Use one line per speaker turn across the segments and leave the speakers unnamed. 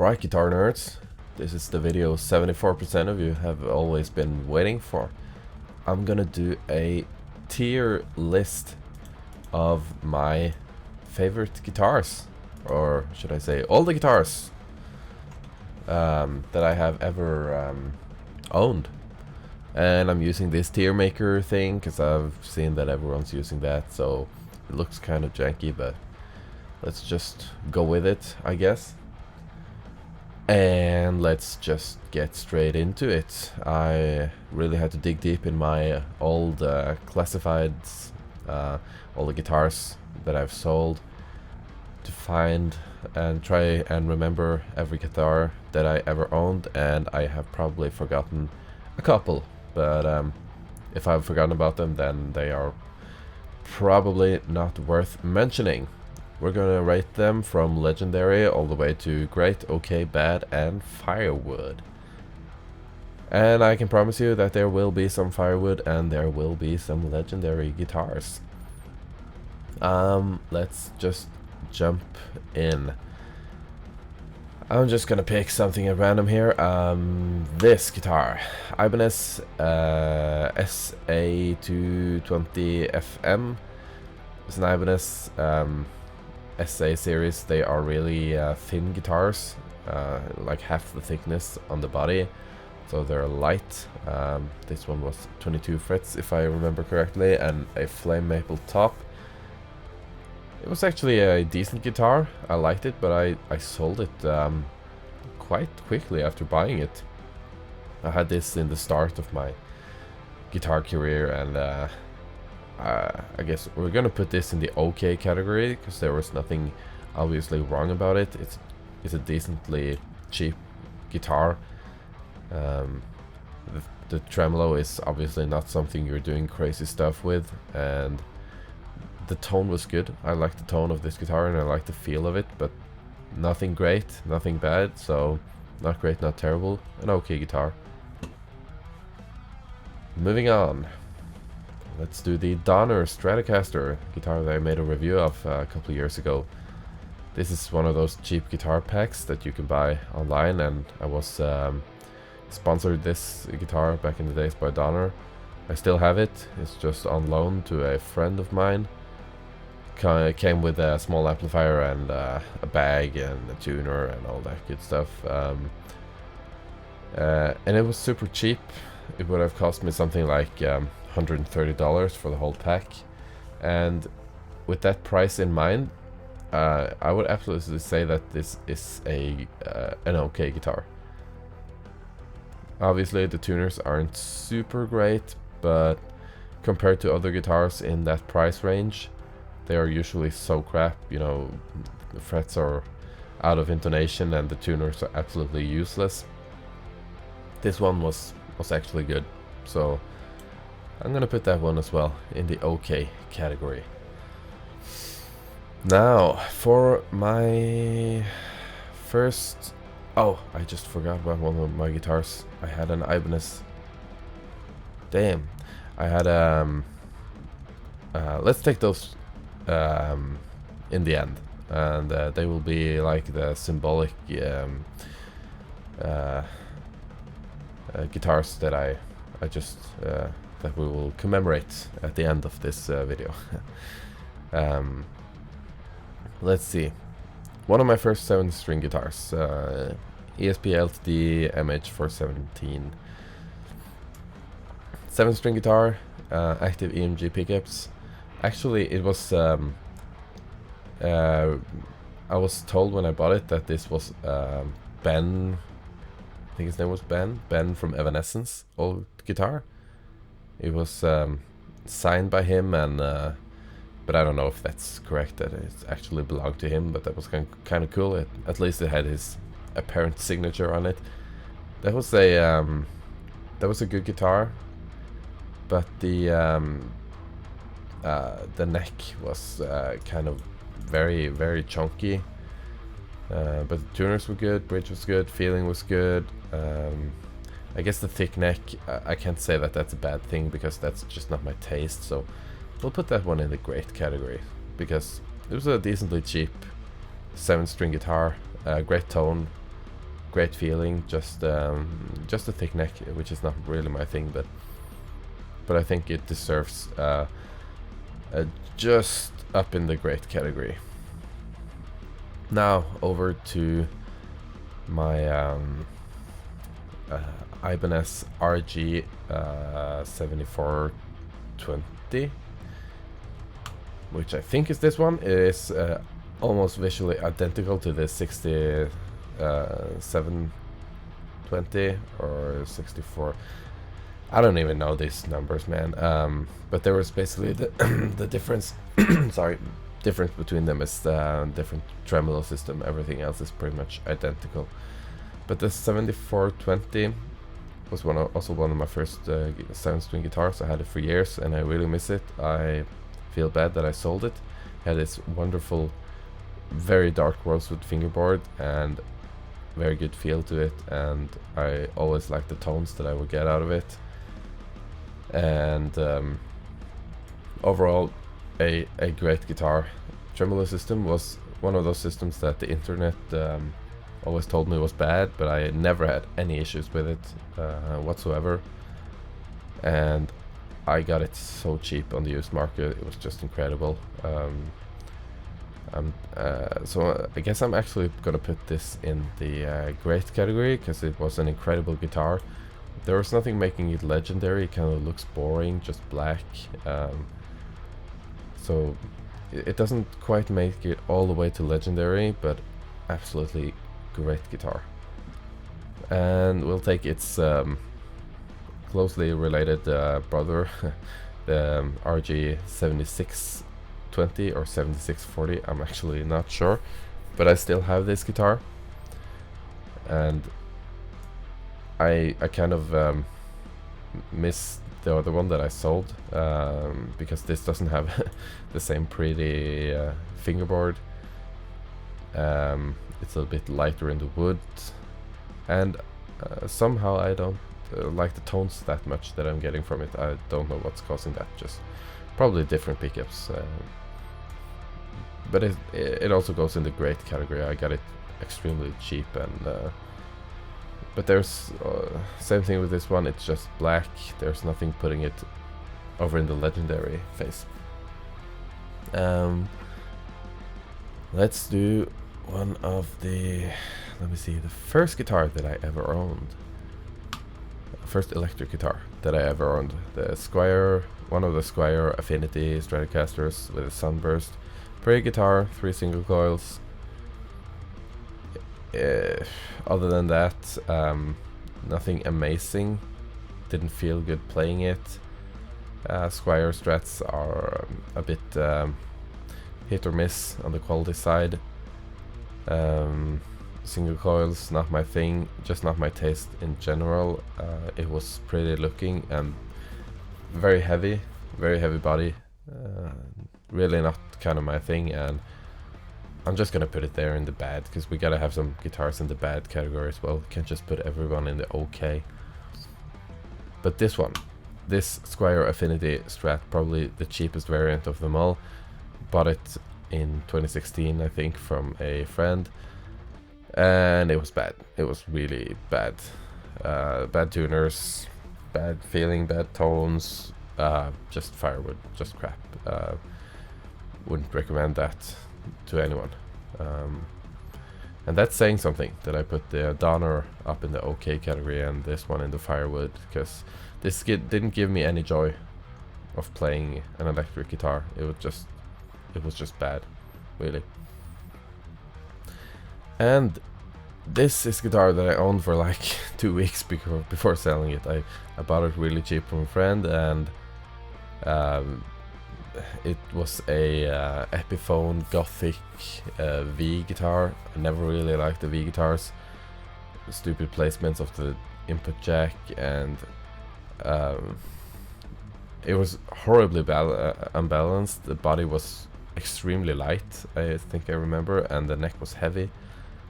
Alright, guitar nerds, this is the video 74% of you have always been waiting for. I'm gonna do a tier list of my favorite guitars, or should I say all the guitars that I have ever owned. And I'm using this tier maker thing because I've seen that everyone's using that, so it looks kind of janky, but let's just go with it, I guess. And let's just get straight into it. I really had to dig deep in my old classifieds, all the guitars that I've sold, to find and try and remember every guitar that I ever owned, and I have probably forgotten a couple, but if I've forgotten about them, then they are probably not worth mentioning. We're gonna rate them from legendary all the way to great, okay, bad, and firewood. And I can promise you that there will be some firewood and there will be some legendary guitars. Let's just jump in. I'm just gonna pick something at random here. This guitar, Ibanez SA220FM. It's an Ibanez SA series. They are really thin guitars, like half the thickness on the body, so they're light. This one was 22 frets if I remember correctly, and a flame maple top. It was actually a decent guitar. I liked it, but I sold it quite quickly after buying it. I had this in the start of my guitar career, and I guess we're gonna put this in the okay category because there was nothing obviously wrong about it. It's a decently cheap guitar. The tremolo is obviously not something you're doing crazy stuff with, and the tone was good. I like the tone of this guitar and I like the feel of it, but nothing great, nothing bad, so not great, not terrible, an okay guitar. Moving on. Let's do the Donner Stratocaster guitar that I made a review of a couple of years ago. This is one of those cheap guitar packs that you can buy online, and I was sponsored this guitar back in the days by Donner. I still have it. It's just on loan to a friend of mine. Came with a small amplifier and a bag and a tuner and all that good stuff. And it was super cheap. It would have cost me something like $130 for the whole pack, and with that price in mind, I would absolutely say that this is an okay guitar. Obviously the tuners aren't super great, but compared to other guitars in that price range, they are usually so crap, you know, the frets are out of intonation and the tuners are absolutely useless. This one was actually good, so I'm gonna put that one as well in the okay category. Now for my first, oh, I just forgot about one of my guitars. I had an Ibanez. Damn, I had let's take those in the end, and they will be like the symbolic guitars that I just that we will commemorate at the end of this video. Let's see. One of my first 7-string guitars, ESP LTD MH417. 7-string guitar, active EMG pickups. Actually, it was I was told when I bought it that this was Ben, I think his name was Ben from Evanescence old guitar. It was signed by him, and but I don't know if that's correct, that it actually belonged to him, but that was kind of cool. At least it had his apparent signature on it. That was a good guitar, but the neck was kind of very chunky, but the tuners were good, bridge was good, feeling was good. I guess the thick neck, I can't say that that's a bad thing because that's just not my taste, so we'll put that one in the great category because it was a decently cheap 7-string guitar, great tone, great feeling, just a thick neck, which is not really my thing, but I think it deserves just up in the great category. Now over to my Ibanez RG 7420, which I think is this one. It is almost visually identical to the 6720 or 64. I don't even know these numbers, man. But there was basically the the difference. Sorry, difference between them is different tremolo system. Everything else is pretty much identical. But the 7420 was also one of my first 7-string guitars. I had it for years, and I really miss it. I feel bad that I sold it. It had this wonderful, very dark rosewood fingerboard and very good feel to it, and I always liked the tones that I would get out of it. And overall, a great guitar. Tremolo system was one of those systems that the internet always told me was bad, but I never had any issues with it whatsoever. And I got it so cheap on the used market, it was just incredible. So I guess I'm actually gonna put this in the great category, because it was an incredible guitar. There was nothing making it legendary. It kind of looks boring, just black. So it doesn't quite make it all the way to legendary, but absolutely great guitar. And we'll take its closely related brother, the RG 7620 or 7640. I'm actually not sure, but I still have this guitar, and I kind of miss the other one that I sold, because this doesn't have the same pretty fingerboard. It's a bit lighter in the wood, and somehow I don't like the tones that much that I'm getting from it. I don't know what's causing that, just probably different pickups. But it also goes in the great category. I got it extremely cheap, and but there's same thing with this one. It's just black. There's nothing putting it over in the legendary phase. Let's do one of the, let me see, the first guitar that I ever owned. First electric guitar that I ever owned. The Squier, one of the Squier Affinity Stratocasters with a Sunburst. Pretty guitar, 3 single coils. Other than that, nothing amazing. Didn't feel good playing it. Squier Strats are a bit hit or miss on the quality side. Single coils, not my thing, just not my taste in general. It was pretty looking and very heavy body. Really not kind of my thing, and I'm just gonna put it there in the bad, because we gotta have some guitars in the bad category as well. Can't just put everyone in the okay. But this one, this Squier Affinity Strat, probably the cheapest variant of them all. Bought it in 2016, I think, from a friend, and it was bad. It was really bad. Bad tuners, bad feeling, bad tones, just firewood, just crap. Wouldn't recommend that to anyone. And that's saying something, that I put the Donner up in the okay category and this one in the firewood, because this didn't give me any joy of playing an electric guitar. It was just bad, really. And this is guitar that I owned for like 2 weeks before selling it. I bought it really cheap from a friend, and it was a Epiphone Gothic V guitar. I never really liked the V guitars. Stupid placements of the input jack, and it was horribly unbalanced. The body was extremely light, I think I remember, and the neck was heavy,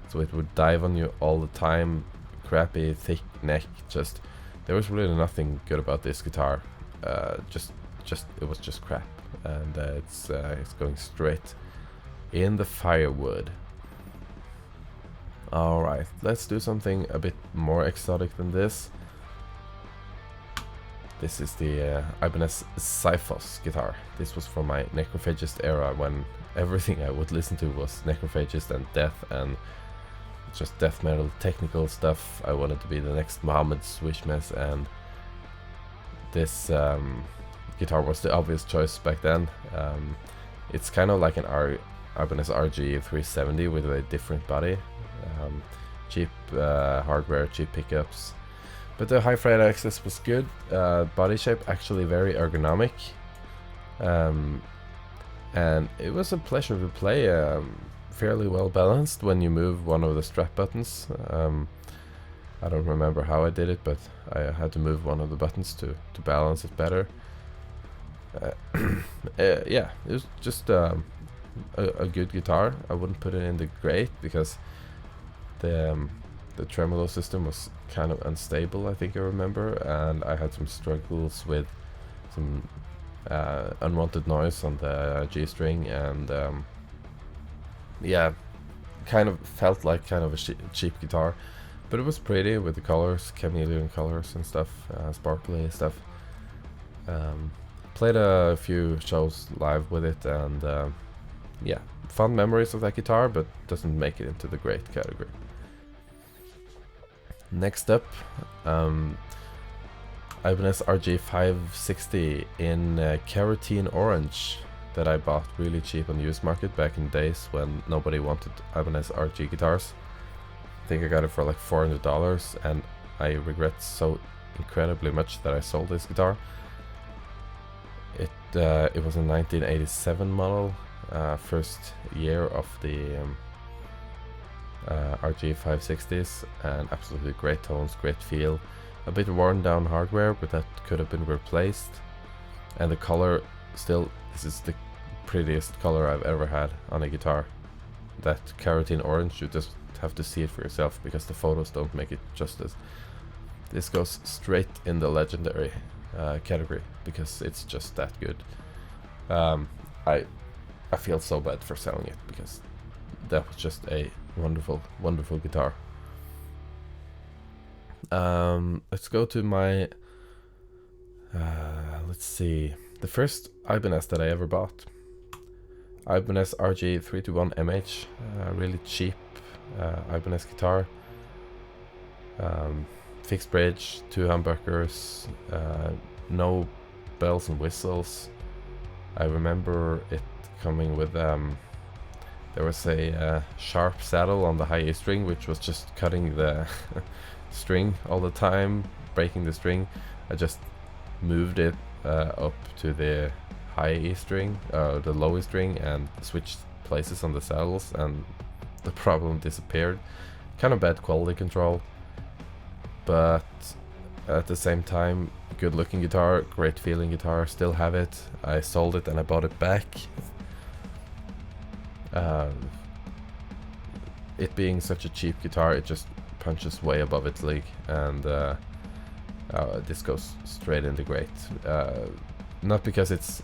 so it would dive on you all the time. Crappy thick neck. Just there was really nothing good about this guitar. It was just crap, and it's going straight in the firewood. Alright, let's do something a bit more exotic than this. This is the Ibanez Cyphos guitar. This was from my Necrophagist era, when everything I would listen to was Necrophagist and death and just death metal technical stuff. I wanted to be the next Mohammed Swishmess, and this guitar was the obvious choice back then. It's kind of like an Ibanez RG 370 with a different body. Cheap hardware, cheap pickups. But the high fret access was good. Body shape actually very ergonomic. And it was a pleasure to play. Fairly well balanced when you move one of the strap buttons. I don't remember how I did it, but I had to move one of the buttons to balance it better. Yeah, it was just a good guitar. I wouldn't put it in the great because the tremolo system was kind of unstable, I think I remember, and I had some struggles with some unwanted noise on the G string, and yeah, kind of felt like kind of a cheap guitar, but it was pretty with the colors, chameleon colors and stuff, sparkly stuff. Played a few shows live with it, and yeah, fond memories of that guitar, but doesn't make it into the great category. Next up, Ibanez RG 560 in Carotene Orange that I bought really cheap on the used market back in days when nobody wanted Ibanez RG guitars. I think I got it for like $400, and I regret so incredibly much that I sold this guitar. It was a 1987 model, first year of the RG 560s, and absolutely great tones, great feel. A bit worn down hardware, but that could have been replaced. And the color, still, this is the prettiest color I've ever had on a guitar. That carotene orange, you just have to see it for yourself because the photos don't make it justice. This goes straight in the legendary category because it's just that good. I feel so bad for selling it because that was just a wonderful, wonderful guitar. Let's go to my let's see, the first Ibanez that I ever bought. Ibanez RG 321 MH, really cheap Ibanez guitar. Fixed bridge, 2 humbuckers, no bells and whistles. I remember it coming with there was a sharp saddle on the high E string, which was just cutting the string all the time, breaking the string. I just moved it up to the high E string, the low E string, and switched places on the saddles, and the problem disappeared. Kind of bad quality control, but at the same time, good looking guitar, great feeling guitar. Still have it. I sold it and I bought it back. It being such a cheap guitar, it just punches way above its league, and this goes straight into great. Not because it's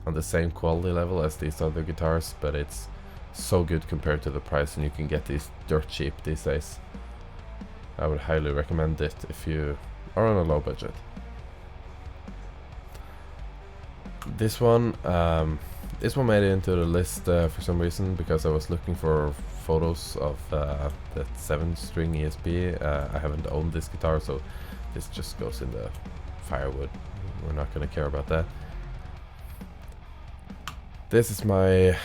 on the same quality level as these other guitars, but it's so good compared to the price, and you can get these dirt cheap these days. I would highly recommend it if you are on a low budget. This one made it into the list for some reason because I was looking for photos of that 7-string ESP. I haven't owned this guitar, so this just goes in the firewood. We're not going to care about that. This is my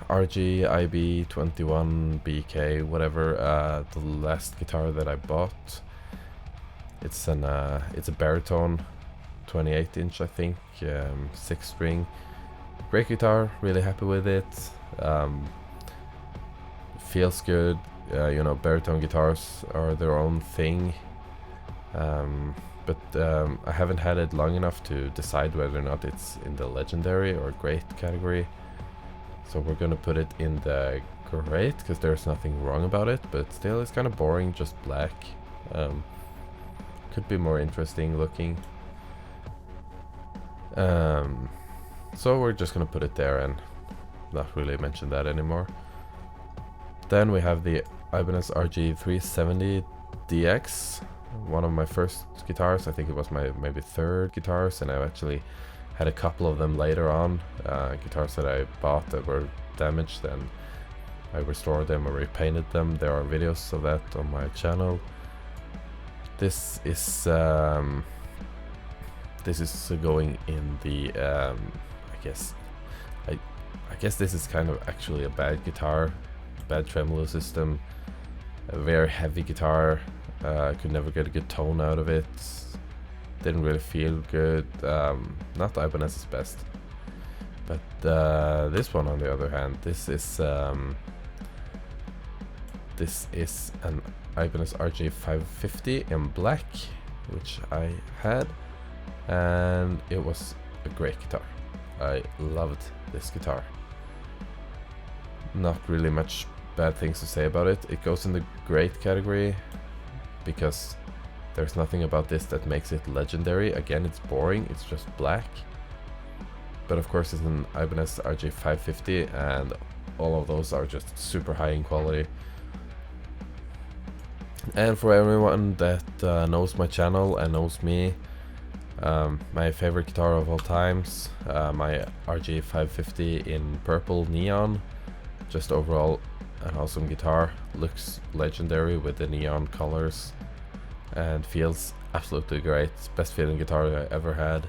RG IB 21 BK, whatever, the last guitar that I bought. It's a baritone, 28-inch, I think, 6-string. Great guitar, really happy with it. Feels good. You know, baritone guitars are their own thing. But I haven't had it long enough to decide whether or not it's in the legendary or great category. So we're gonna put it in the great because there's nothing wrong about it, but still it's kind of boring, just black. Could be more interesting looking. So we're just gonna put it there and not really mention that anymore. Then we have the Ibanez RG370 DX, one of my first guitars. I think it was my maybe third guitars, and I actually had a couple of them later on, guitars that I bought that were damaged, and I restored them or repainted them. There are videos of that on my channel. This is going in the I guess this is kind of actually a bad guitar, bad tremolo system, a very heavy guitar. I could never get a good tone out of it. Didn't really feel good. Not Ibanez's best. But this one, on the other hand, this is an Ibanez RG550 in black, which I had, and it was a great guitar. I loved this guitar. Not really much bad things to say about it. It goes in the great category because there's nothing about this that makes it legendary. Again, it's boring, it's just black. But of course it's an Ibanez RG550, and all of those are just super high in quality. And for everyone that knows my channel and knows me, my favorite guitar of all times, my RG550 in purple neon. Just overall an awesome guitar, looks legendary with the neon colors and feels absolutely great. Best feeling guitar I ever had.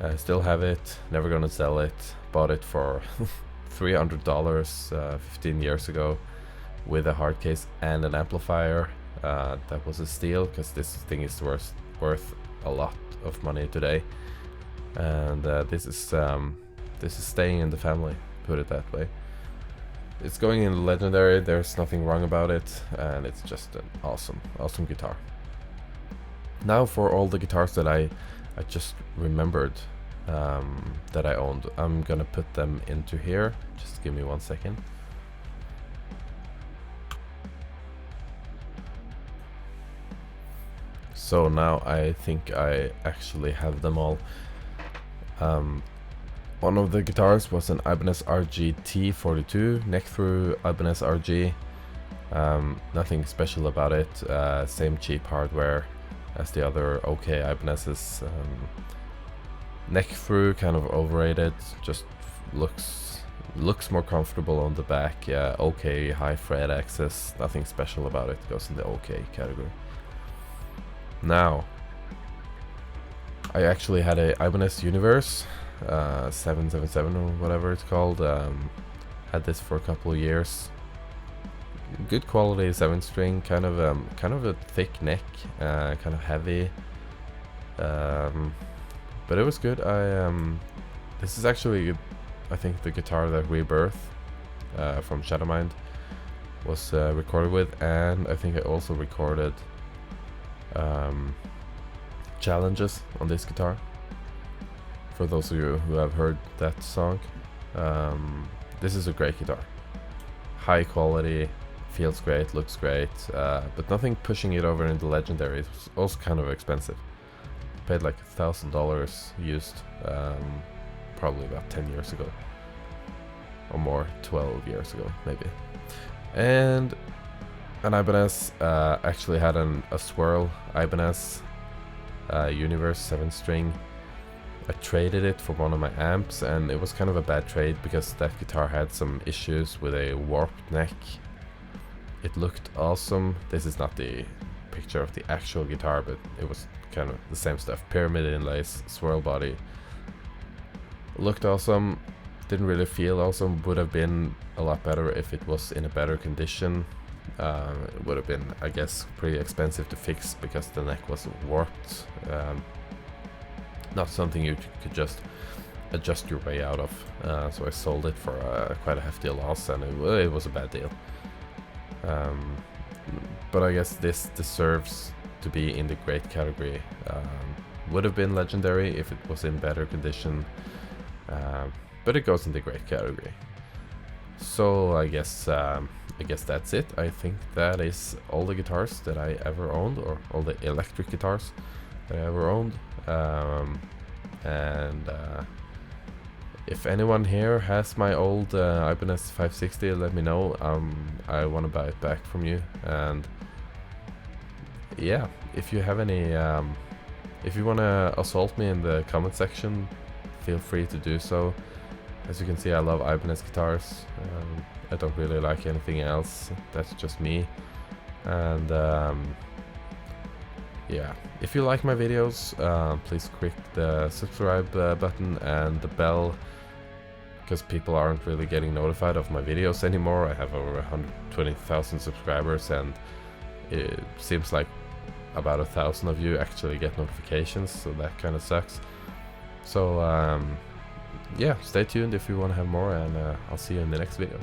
I still have it, never gonna sell it. Bought it for $300 15 years ago with a hard case and an amplifier. That was a steal because this thing is worth a lot of money today, and this is staying in the family, put it that way. It's going in legendary, there's nothing wrong about it, and it's just an awesome guitar. Now for all the guitars that I just remembered that I owned, I'm gonna put them into here. Just give me 1 second. So now I think I actually have them all. One of the guitars was an Ibanez RG-T42 neck-through Ibanez RG. Nothing special about it. Same cheap hardware as the other OK Ibanez's. Neck-through, kind of overrated. Just looks more comfortable on the back. Yeah, OK high fret access. Nothing special about it. Goes in the OK category. Now, I actually had a Ibanez Universe 777 or whatever it's called. Had this for a couple of years. Good quality 7-string, kind of a thick neck, kind of heavy, but it was good. This is actually, I think, the guitar that Rebirth from Shadowmind was recorded with, and I think I also recorded Challenges on this guitar. For those of you who have heard that song, this is a great guitar. High quality, feels great, looks great, but nothing pushing it over into legendary. It was also kind of expensive. Paid like $1,000 used, probably about 10 years ago, or more, 12 years ago maybe. And an Ibanez, actually had a Swirl Ibanez Universe 7-string. I traded it for one of my amps, and it was kind of a bad trade because that guitar had some issues with a warped neck. It looked awesome. This is not the picture of the actual guitar, but it was kind of the same stuff. Pyramid inlays, swirl body. Looked awesome. Didn't really feel awesome. Would have been a lot better if it was in a better condition. It would have been, I guess, pretty expensive to fix because the neck was warped. Not something you could just adjust your way out of. So I sold it for quite a hefty loss, and it was a bad deal. But I guess this deserves to be in the great category. Would have been legendary if it was in better condition, but it goes in the great category. So I guess that's it. I think that is all the guitars that I ever owned, or all the electric guitars that I ever owned. if anyone here has my old Ibanez 560, let me know. I want to buy it back from you. And yeah, if you have any, if you want to assault me in the comment section, feel free to do so. As you can see, I love Ibanez guitars. I don't really like anything else. That's just me. And yeah, if you like my videos, please click the subscribe button and the bell, because people aren't really getting notified of my videos anymore. I have over 120,000 subscribers, and it seems like about 1,000 of you actually get notifications, so that kind of sucks. So yeah, stay tuned if you want to have more, and I'll see you in the next video.